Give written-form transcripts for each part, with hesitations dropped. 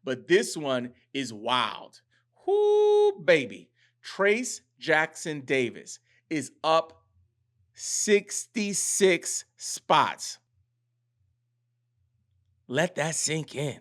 but this one is wild. Whoo, baby. Trace Jackson Davis is up 66 spots. Let that sink in.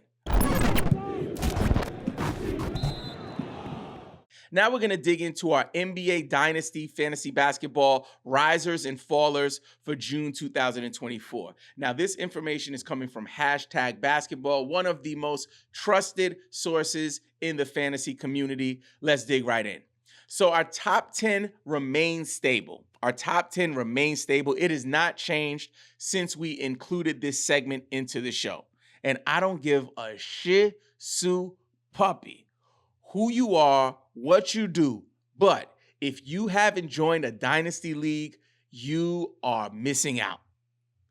Now we're going to dig into our NBA Dynasty Fantasy Basketball risers and fallers for June 2024. Now, this information is coming from Hashtag Basketball, one of the most trusted sources in the fantasy community. Let's dig right in. So our top 10 remains stable. It has not changed since we included this segment into the show. And I don't give a shit, Sue puppy, who you are, what you do. But if you haven't joined a dynasty league, you are missing out.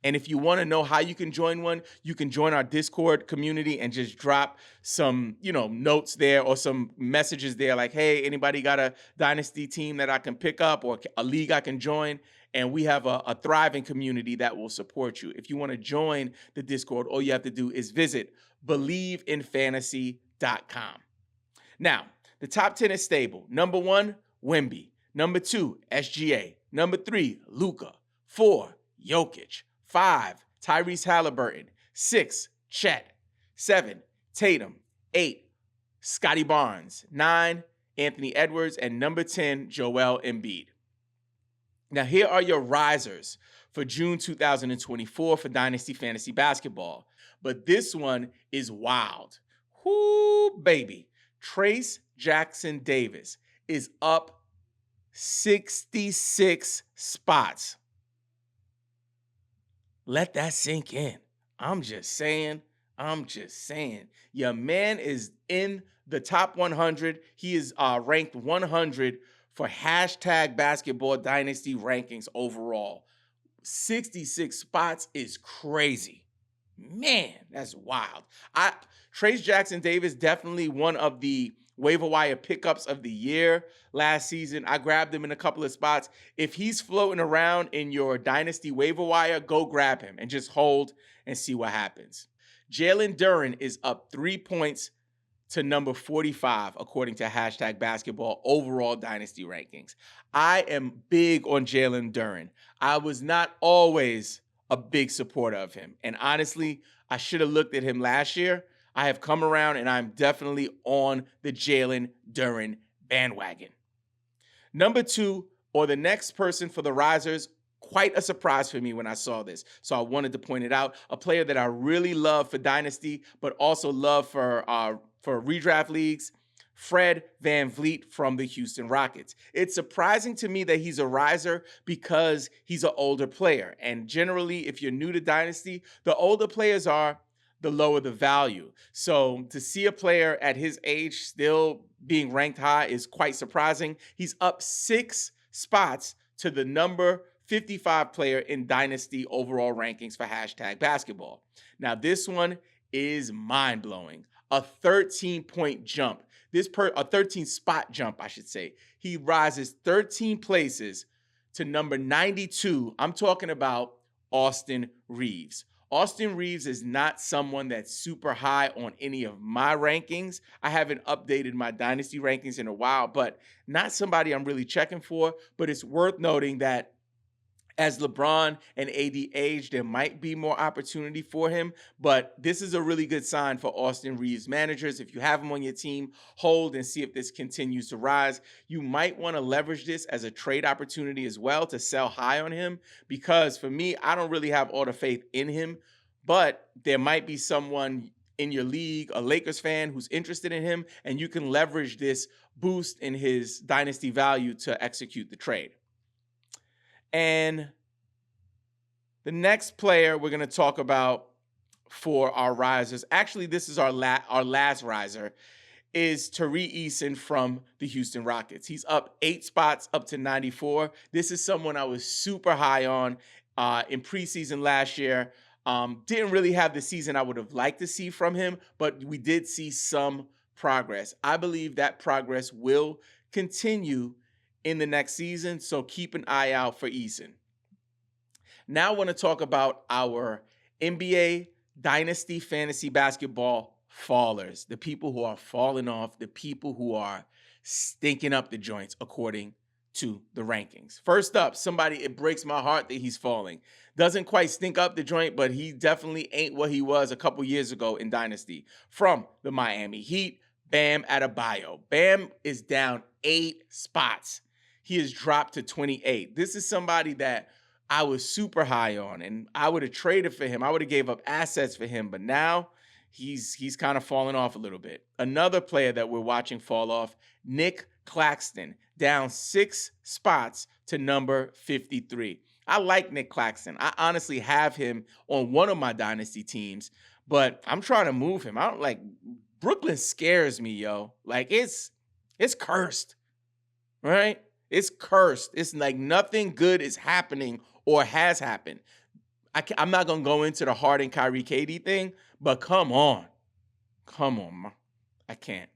And if you want to know how you can join one, you can join our Discord community and just drop some, notes there or some messages there like, hey, anybody got a dynasty team that I can pick up or a league I can join? And we have a thriving community that will support you. If you want to join the Discord, all you have to do is visit BelieveInFantasy.com. Now, the top 10 is stable. Number 1, Wemby. Number 2, SGA. Number 3, Luka. 4, Jokic. 5, Tyrese Halliburton. 6, Chet. 7, Tatum. 8, Scotty Barnes. 9, Anthony Edwards. And number 10, Joel Embiid. Now, here are your risers for June 2024 for Dynasty Fantasy Basketball. But this one is wild. Whoo, baby. Trace Jackson Davis is up 66 spots. Let that sink in. I'm just saying. Your man is in the top 100. He is ranked 100 for Hashtag Basketball Dynasty rankings overall. 66 spots is crazy. Man, that's wild. Trace Jackson Davis, definitely one of the waiver wire pickups of the year last season. I grabbed him in a couple of spots. If he's floating around in your dynasty waiver wire, go grab him and just hold and see what happens. Jalen Duren is up 3 points to number 45, according to Hashtag Basketball overall dynasty rankings. I am big on Jalen Duren. I was not always a big supporter of him. And honestly, I should have looked at him last year. I have come around and I'm definitely on the Jalen Duren bandwagon. Number 2, or the next person for the risers, quite a surprise for me when I saw this. So I wanted to point it out. A player that I really love for Dynasty, but also love for redraft leagues, Fred VanVleet from the Houston Rockets. It's surprising to me that he's a riser because he's an older player. And generally, if you're new to Dynasty, the older players are, the lower the value. So to see a player at his age still being ranked high is quite surprising. He's up 6 spots to the number 55 player in Dynasty overall rankings for Hashtag Basketball. Now, this one is mind-blowing. A 13-point jump. A 13-spot jump, I should say. He rises 13 places to number 92. I'm talking about Austin Reeves. Austin Reeves is not someone that's super high on any of my rankings. I haven't updated my dynasty rankings in a while, but not somebody I'm really checking for. But it's worth noting that as LeBron and AD age, there might be more opportunity for him, but this is a really good sign for Austin Reeves managers. If you have him on your team, hold and see if this continues to rise. You might want to leverage this as a trade opportunity as well to sell high on him, because for me, I don't really have all the faith in him, but there might be someone in your league, a Lakers fan who's interested in him, and you can leverage this boost in his dynasty value to execute the trade. And the next player we're going to talk about for our risers, actually this is our last riser, is Tari Eason from the Houston Rockets. He's up 8 spots up to 94. This is someone I was super high on in preseason last year. Didn't really have the season I would have liked to see from him, but we did see some progress. I believe that progress will continue in the next season, so keep an eye out for Eason. Now I want to talk about our NBA Dynasty Fantasy Basketball fallers, the people who are falling off, the people who are stinking up the joints according to the rankings. First up, somebody, it breaks my heart that he's falling. Doesn't quite stink up the joint, but he definitely ain't what he was a couple years ago in Dynasty. From the Miami Heat, Bam Adebayo. Bam is down 8 spots. He has dropped to 28. This is somebody that I was super high on, and I would have traded for him. I would have gave up assets for him, but now he's kind of falling off a little bit. Another player that we're watching fall off, Nick Claxton, down 6 spots to number 53. I like Nick Claxton. I honestly have him on one of my dynasty teams, but I'm trying to move him. I don't like Brooklyn scares me, yo. Like it's cursed, right? It's cursed. It's like nothing good is happening or has happened. I'm not going to go into the Harden Kyrie KD thing, but come on. Come on. I can't.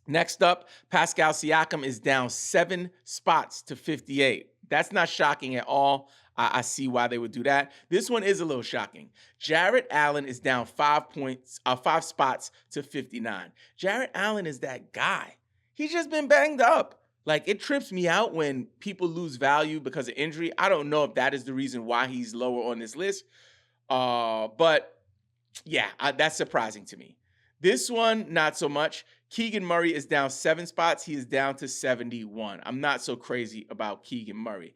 Next up, Pascal Siakam is down 7 spots to 58. That's not shocking at all. I see why they would do that. This one is a little shocking. Jarrett Allen is down 5 spots to 59. Jarrett Allen is that guy. He's just been banged up. Like, it trips me out when people lose value because of injury. I don't know if that is the reason why he's lower on this list. But yeah, that's surprising to me. This one, not so much. Keegan Murray is down 7 spots. He is down to 71. I'm not so crazy about Keegan Murray.